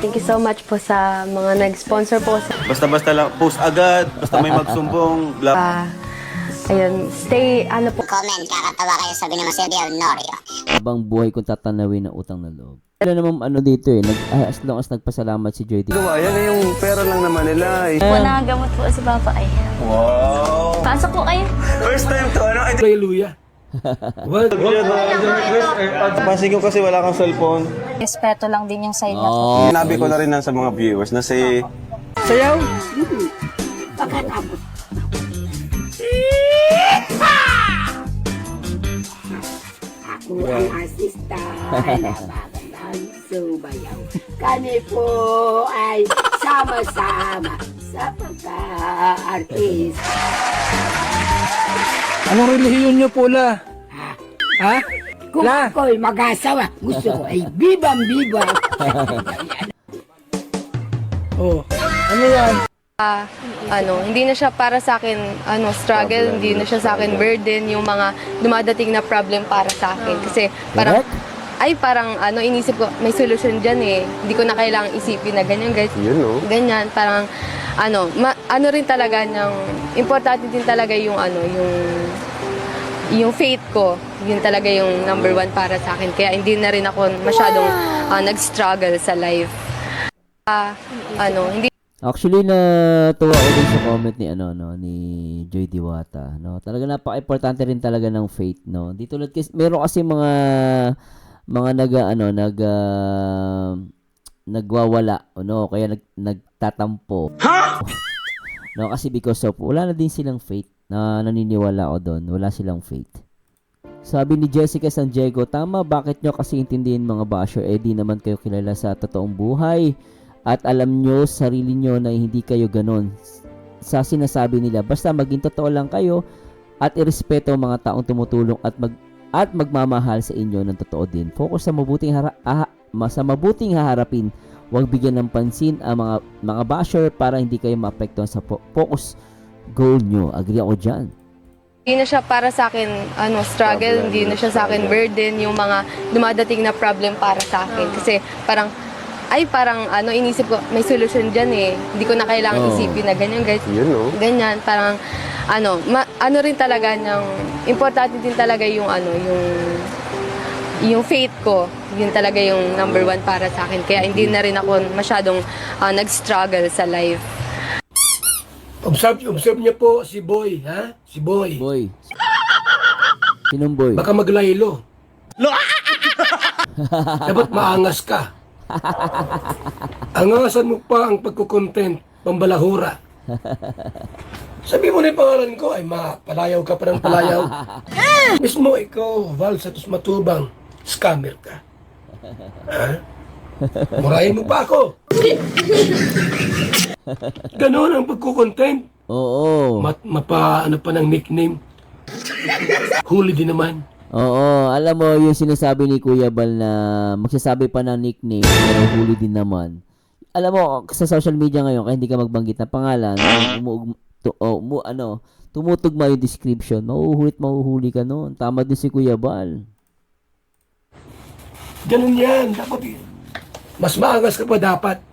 Thank you so much po sa mga nag-sponsor po. Basta-basta lang, post agad, basta may magsumbong, bla. Ayun, stay, ano po. Comment, kakatawa kayo, sabi ni Master Del Norio. Habang buhay kong tatanawin ng utang na loob. Wala namang ano dito eh, as long as nagpasalamat si Joy. Gawa, yan yung pera lang naman nila. Po, nakagamot po si Papa ay. Wow! Pasok po kayo. First time to, ano? Hallelujah. What? Pansin ko kasi wala kang cellphone. Respeto lang din yung side na to. Sinabi ko na rin sa mga viewers na si... Sayaw? Ako ang asista na magandang subayaw. Kami po ay sama-sama sa pagka-artist. Anong relihiyon niyo po, La? Ha? Kung La? ako'y mag-asawa, gusto ko ay bibang-biba. Oh, ano yan? Hindi na siya para sa akin, struggle, hindi na siya sa akin burden, yung mga dumadating na problem para sa akin. Kasi parang, parang inisip ko, may solusyon dyan eh. Hindi ko na kailangang isipin na ganyan, guys. Ganyan, parang, rin talaga importante din talaga yung, yung faith ko. Yun talaga yung number one para sa akin. Kaya hindi na rin ako masyadong nag-struggle sa life. Hindi. Actually, natuwa ko din sa comment ni ni Joy Diwata, no. Talaga napaka-importante rin talaga ng faith, no. Di tulad kasi meron kasi mga nagwawala, no, kaya nagtatampo. No, kasi because of wala na din silang faith. Na naniniwala ako doon, wala silang faith. Sabi ni Jessica San Diego, tama, bakit nyo kasi intindihin mga basher, di naman kayo kilala sa totoong buhay. At alam nyo, sarili nyo na hindi kayo ganon sa sinasabi nila. Basta maging totoo lang kayo at irespeto ang mga taong tumutulong at magmamahal sa inyo ng totoo din. Focus sa mabuting haharapin. Huwag bigyan ng pansin ang mga basher para hindi kayo maapektuhan sa focus goal nyo. Agree ako dyan. Hindi na siya para sa akin, struggle, hindi na siya sa akin burden, yung mga dumadating na problem para sa akin. Kasi parang, inisip ko, may solusyon dyan eh. Hindi ko na kailangang isipin na ganyan, guys. Ganyan, parang, rin talaga importante din talaga yung, yung faith ko. Yun talaga yung number one para sa akin. Kaya hindi na rin ako masyadong nag-struggle sa life. Observe niya po si Boy, ha? Si Boy. Boy. Sinong boy? Baka maglaylo. Dapat maangas ka. Angasan mo pa ang pagkukontent, pambalahura. Sabi mo na yung pangalan ko, ay palayaw ka pa ng palayaw. Mismo ikaw, Val Santos Matubang, scammer ka. Ha? Murahin mo pa ako. Ganon ang pagkukontent. Oo. Ano pa ng nickname. Huli din naman. Oo, alam mo yung sinasabi ni Kuya Bal na magsasabi pa ng nickname pero huli din naman. Alam mo, sa social media ngayon, kaya hindi ka magbanggit ng pangalan, tumutugma yung description, mahuhuli ka noon. Tama din si Kuya Bal. Ganun yan. Dapat mas maangas ka pa dapat.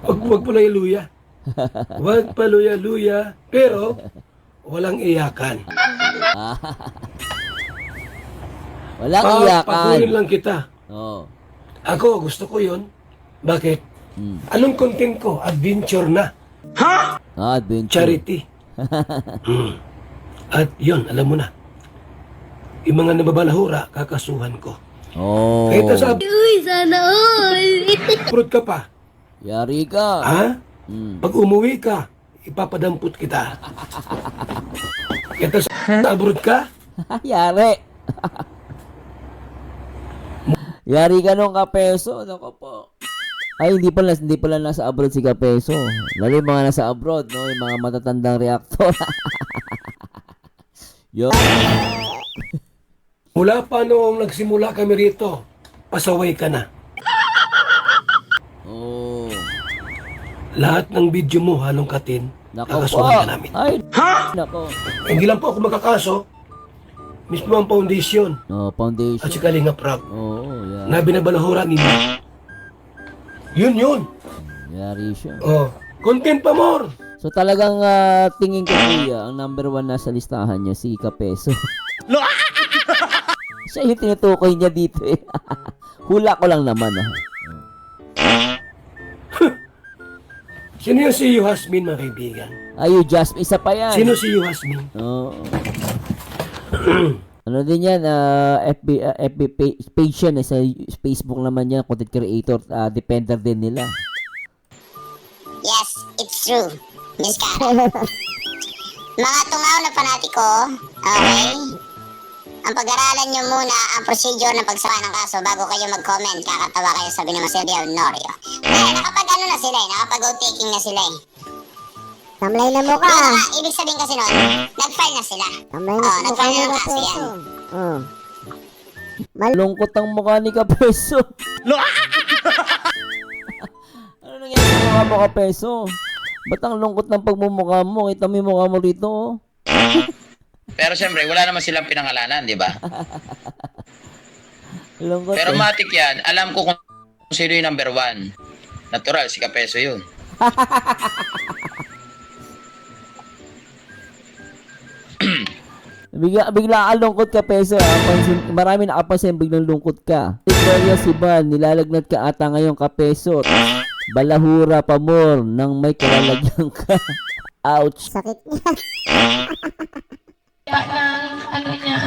Huwag pa luya. Huwag pa luya. Pero, walang iyakan. Walang iyakan. Pagulin lang kita. Oo. Ako, gusto ko yun. Bakit? Anong content ko? Adventure na. Adventure. Charity. At yun, alam mo na. Yung mga nababalahura, kakasuhan ko. Oh. Kahit sa Uy, sana all! abroad ka pa. Yari ka. Ha? Pag umuwi ka, ipapadampot kita. Kahit sa abroad ka, Yari. Yari ka nung kapeso. Nako po. Ay, hindi pala nasa abroad si Kapeso. Lalo yung mga nasa abroad, no? Yung mga matatandang reaktor. Yo. mula pa noong nagsimula kami rito, pasaway ka na. Oh. Lahat ng video mo, halong katin, Nako po. kakasuhan ka namin. Ay, nako. Hindi lang po ako magkakaso, mismo ang foundation No, at foundation. si Kalinga Prab Oo, yeah. na binabalahura ninyo. Yun. Yari siya. Oh, content pa more. So talagang tingin ko kuya, ang number 1 nasa listahan niya si Kapeso. Siya yung tinutukoy niya dito eh. Hula ko lang naman ah. Sino yung si Hasmin, mga kaibigan? Ayo, Jasmine, isa pa yan. Sino si Hasmin? Oo. Ano din yan, FB page yan eh, sa Facebook naman yan, content creator, depender din nila. Yes, it's true. Miss Karen. Mga tungaw na panatiko, okay? Ang pag-aralan nyo muna ang procedure ng pagsawa ng kaso bago kayo mag-comment. Kakatawa kayo, sabi ni Maserio Norio. Kaya nakapag-ano na sila eh, nakapag-go-taking na sila eh. Tamlay na mo ka. Ibig sabihin kasi nun, nag-file na sila. Tamlay na mo nag-file na ng ka. kaso yan. Oh. Lungkot ang mukha ni Kapeso. Ano nangyari sa mukha mo, Kapeso? Ba't ang lungkot ng pagmumukha mo? Kita mo yung mukha mo rito, oh. Pero siyempre, wala naman silang pinangalanan, di ba? Lungkot Pero eh. matik yan, alam ko kung sino yung number 1. Natural, si Kapeso yun. Bigla ka lungkot ka, Peso. Marami nakapansin biglang lungkot ka. Victoria Siban, nilalagnat ka ata ngayon, Kapeso. Balahura pa more nang may kalalagyan ka. Ouch. Sakit niya. Ano niya,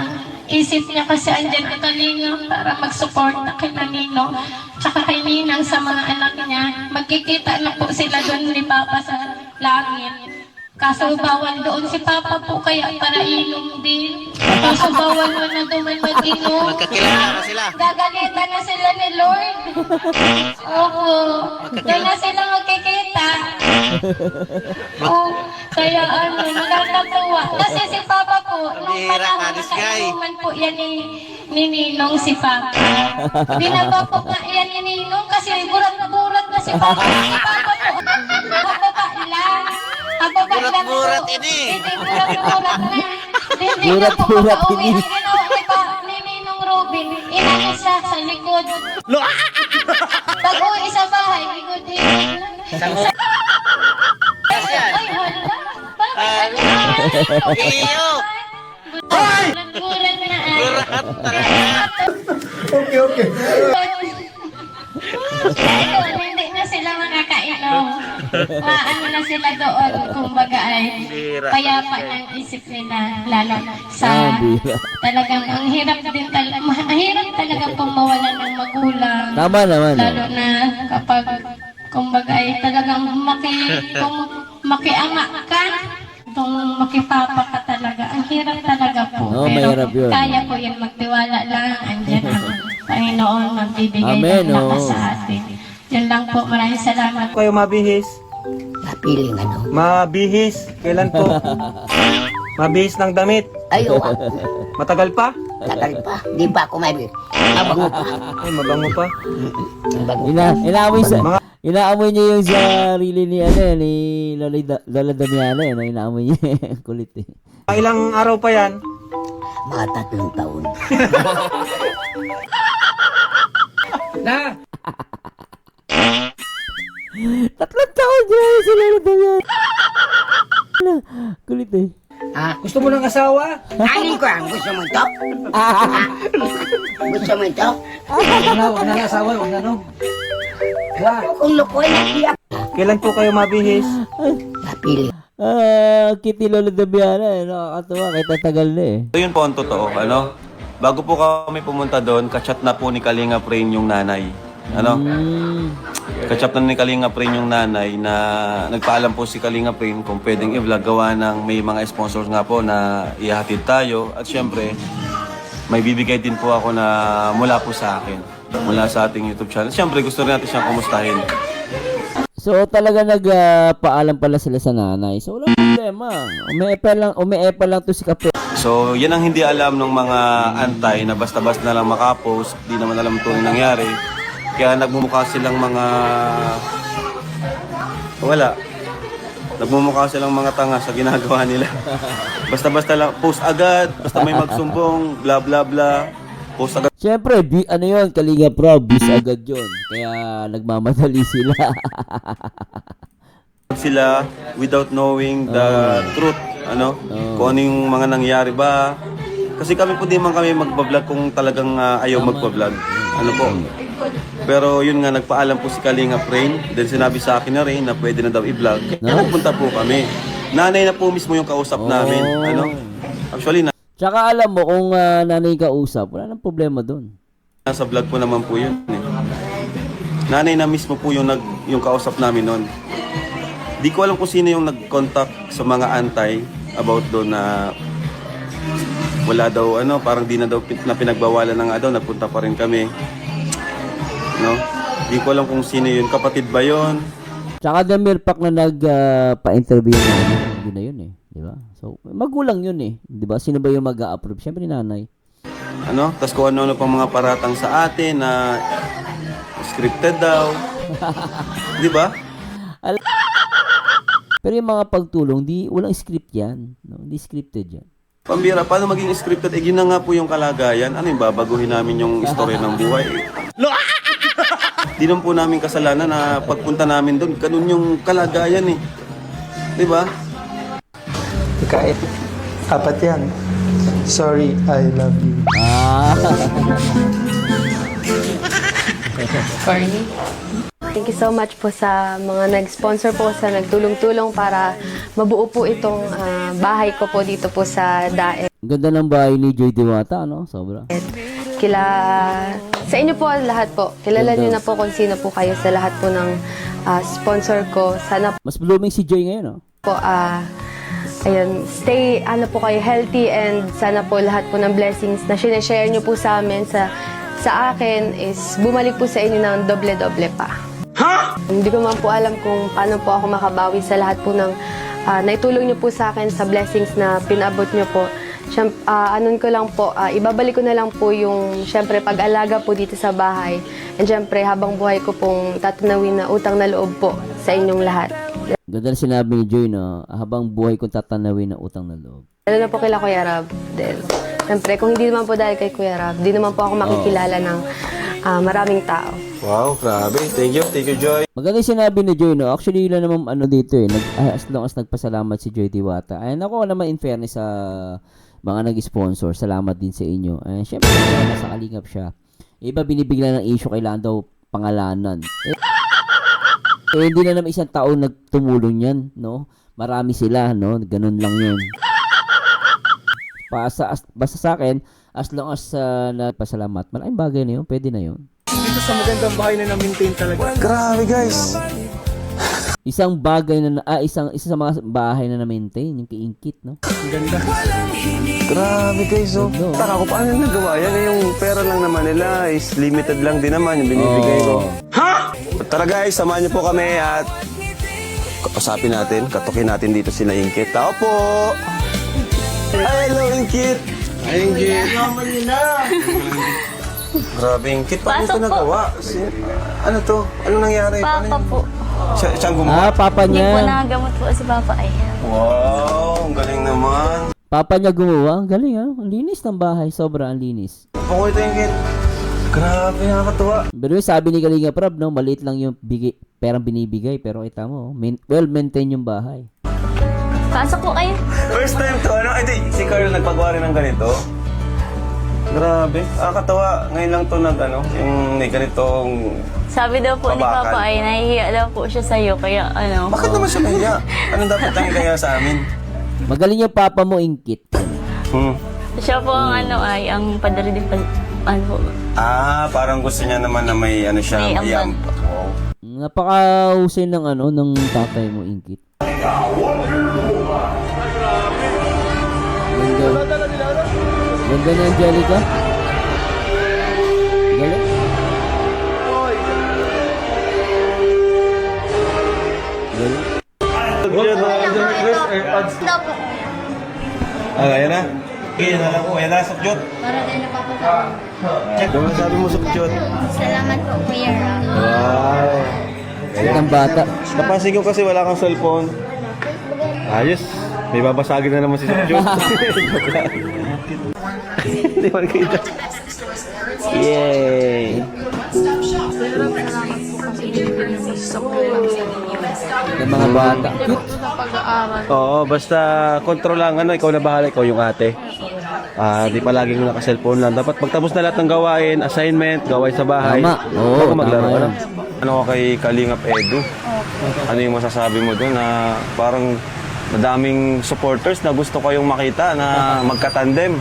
isip niya kasi andyan ni Kalinga para mag-support na kay Ninong tsaka kay Ninang sa mga anak niya. Magkikita na po sila doon ni Papa sa langit. Kaso bawal doon si Papa po kaya para inom din. Kaso bawal mo na doon mag-inom. Magkakilala na sila. Gagalitan na sila ni Lord. Opo. Doon na sila magkikita. Kaya nakakatuwa. Kasi si Papa po, nung panahon nakainuman po yan ni Ninong si Papa. Binaba po nga yan ni Ninong kasi burat-burat na si Papa. Si Papa po, mababa lang. Burat-burat ini. Hindi, burat-burat na. Hindi na po Burat-burat makauwi. ini. Ang ginawa ni Ninong Robin, inano siya sa likod. Pag-uwi sa bahay, likod-likod lang. Ay, hala. Bakit ano? Iyo! Burat-burat na ay. Okay. Ayun, hindi na sila makakainom. Ano na sila doon, kumbaga ay payapa ng isip nila, lalo sa bira. talagang ang hirap din talaga, mahirap talaga pong mawalan ng magulang. Tama naman. Lalo na kapag kumbaga ay talagang makianga ka, kung makipapa ka talaga, ang hirap talaga po. Oo, Pero mahirap yun. kaya po yan, magtiwala lang, andyan ang Panginoon magbibigay Amen, ng lakas oo. sa atin. Yan lang po, maraming salamat. Kayo mabihis? Napiling ano. Mabihis? Kailan po? Mabihis ng damit? Ayo, Matagal pa? tagal pa. Di pa ako may mabango pa. Ay, mabango pa. Inaamoy niya yung sarili ni ni Lola Damiana eh, no? Inaamoy niya. Kulit eh. Ilang araw pa yan? Mga 3 taon. Na, 3 taon dyan si Lola Damiana. Kulit eh. gusto mo ng asawa? Ani ko ang gusto mo ito? Gusto mo ito? Huwag na asawa, huwag na no. Kung lukoy na siya. Kailan po kayo mabihis? Napiling. Kitty Lola Damiana eh. Nakakatawa kahit tatagal na eh. So yun po ang totoo, ano? Bago po kami pumunta doon, kachat na po ni Kalinga Prain yung nanay. Ano? Kachat na ni Kalinga Prain yung nanay na nagpaalam po si Kalinga Prain kung pwedeng i-vlog gawa ng may mga sponsors nga po na ihatid tayo. At syempre, may bibigay din po ako na mula po sa akin. Mula sa ating YouTube channel. Syempre, gusto rin natin siyang kumustahin. So talaga nagpaalam pala sila sa nanay. So wala problema. Umeepa lang to si Kape. So, yan ang hindi alam ng mga antay na basta-basta na lang makapost. Di naman alam ito yung nangyari. Kaya nagmumukha silang mga... Wala. nagmumukha silang mga tanga sa ginagawa nila. Basta-basta lang, post agad, basta may magsumbong, bla bla bla, post agad Siyempre, ano yun, Kalinga Prab, bis agad yun. Kaya nagmamadali sila. sila without knowing the truth, kung ano yung mga nangyari ba. Kasi kami po di man kami magbablog kung talagang ayaw magbablog. Ano po. Pero yun nga, nagpaalam po si Kalinga Rain. Then sinabi sa akin na rin na pwede na daw i-vlog. Kaya nagpunta po kami. Nanay na po mismo yung kausap namin. Actually, Tsaka alam mo, kung nanay kausap, wala nang problema doon. nasa vlog po naman po yun. Nanay na mismo po yung kausap namin noon. Di ko alam kung sino yung nag-contact sa mga antay about doon na wala daw, parang di na daw na pinagbawalan na nga daw, nagpunta pa rin kami. No? Di ko alam kung sino yun. Kapatid ba yun? Tsaka the mere fact na nagpa-interview na yun na yun eh. Di ba? So, magulang yun eh. Di ba? Sino ba yung mag-a-approve? Siyempre nanay. Tapos kung ano-ano pang mga paratang sa atin na scripted daw. Di ba? Pero yung mga pagtulong, walang script yan. No? Hindi scripted yan. Pambira, paano maging scripted? Yun na nga po yung kalagayan. Ano yung babaguhin namin yung istorya ng buhay? Di naman po namin kasalanan na pagpunta namin doon, ganun yung kalagayan eh. Di ba? Kahit apat yan. Sorry, I love you. Corny. Thank you so much po sa mga nag-sponsor po, sa nagtulong-tulong para mabuo po itong bahay ko po dito po sa Daet. Ang ganda ng bahay ni Joy Diwata, no? Sobra. Sa inyo po lahat po. Kilala niyo na po kung sino po kayo sa lahat po ng sponsor ko. Sana Mas blooming si Joy ngayon, no? po stay po kayo healthy, and sana po lahat po ng blessings na sinashare niyo po sa amin sa akin is bumalik po sa inyo ng doble-doble pa. Hindi ko man po alam kung paano po ako makabawi sa lahat po ng naitulong niyo po sa akin, sa blessings na pinabot niyo po. Ko lang po, ibabalik ko na lang po yung syempre pag-alaga po dito sa bahay. And syempre habang buhay ko pong tatanawin na utang na loob po sa inyong lahat. Ganda na sinabi ni Joy, no? Habang buhay kong tatanawin na utang na loob. Lalo na po kila Kuya Rab. Siyempre, kung hindi naman po dahil kay Kuya Rab, di naman po ako makikilala ng maraming tao. Wow, grabe. Thank you, Joy. Maganda yung sinabi ni Joy, no? Actually, yun lang naman dito eh. As long as nagpasalamat si Joy Diwata. And ako naman, in fairness sa mga nag-sponsor, salamat din sa inyo. And syempre, nasa kalingap siya. Iba binibigla ng issue, kailangan daw pangalanan. Hindi na naman isang taon nagtumulong yan, no? Marami sila, no? Ganun lang yun. Basta sa akin, as long as nagpasalamat, malaking bagay na yun, pwede na yun. Dito sa magandang bahay na na-maintain talaga. Grabe, guys. Isang bagay na, isa sa mga bahay na na-maintain, yung kiingkit, no? Ang ganda. Grabe, guys. Oh. No. Taka ko, paano nagawa yan? Yung pera lang naman nila is limited lang din naman yung binibigay ko. Tara guys, samahan niyo po kami at kausapin natin, katukin natin dito sila Ingkit. Tao po! Hello, Ingkit! Hi, Ingkit! Grabe, Ingkit. Paano ito nagawa? Ano to? Anong nangyari? Papa po. Siyang gumawa? Papa Hindi po niya. nakagamot po si Papa ay. Wow, ang galing naman. Papa niya gumawa. Ang galing, ha? Ang linis ng bahay. Sobra ang linis. Pako ito, Ingkit. Grabe, nakakatuwa. Pero sabi ni Kalinga Prab, no, maliit lang yung perang binibigay. Pero kita mo, well-maintained yung bahay. Pasok po kayo. First time to, si Carl nagpagawa rin ng ganito. Grabe, nakakatawa. Ngayon lang to yung may ganitong... Sabi daw po ni Pabakan. Papa ay nahihiya daw po siya sa'yo. Kaya Bakit naman siya nahiya? Anong dapat tayong kaya sa amin? Magaling yung papa mo, Ingkit. Siya po ang ang padre din po. Parang gusto niya naman na may siya. May ambag po. Napaka-husay ng ng tatay mo, Ingkit. Ganda ni Angelica. Galing. Ayan na. Okay, yan na lang po. Yan na, Sukjot. Para din napapasama. Ano sabi mo, Sukjot? Salamat po, Kuya Rob. Wow. Ang bata. Napansin ko kasi wala kang cellphone. Ayos. May babasagin na naman si Sokjun. Hindi mo nakita. Yay! Ng mga bata. Cute. Oo, basta control lang. Ikaw na bahala. Ikaw yung ate. Di palaging naka-cellphone lang. Dapat pagtapos na lahat ng gawain, assignment, gawain sa bahay. Tama. Oo, bago maglaro tama ka na. yan. Ano ko kay Kalingap Edu? Ano yung masasabi mo doon na parang madaming supporters na gusto kayong makita na magka-tandem?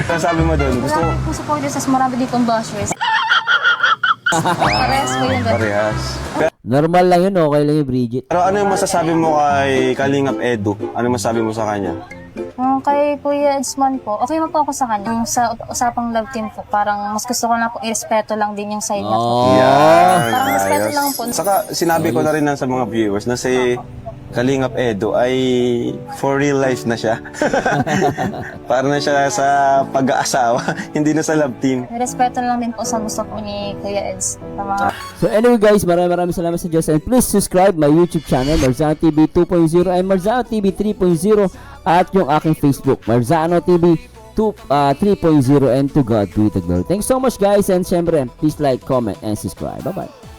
Ano sabi mo doon? Gusto mo? Kung supporters, marami ditong bashers. Parehas ko yun. Parehas. Normal lang yun, okay lang yung Bridget. Pero ano yung masasabi mo kay Kalingap Edu? Ano yung masasabi mo sa kanya? Kay Kuya Edsman po, okay mo po ako sa kanya. Yung sa usapang love team po, parang mas gusto ko na po irespeto lang din yung side na po. Parang respeto lang po. Saka sinabi ko na rin sa mga viewers na si Kalingap Edu ay for real life na siya. Para na siya sa pag-aasawa, hindi na sa love team. Respeto lang din po sa gusto po ni Kuya Eds. Sa mga So anyway guys, maraming salamat sa Diyos and please subscribe my YouTube channel, Marzano TV 2.0 and Marzano TV 3.0 at yung aking Facebook, Marzano TV 3.0 and to God be the glory. Thanks so much guys and syempre, please like, comment and subscribe. Bye-bye.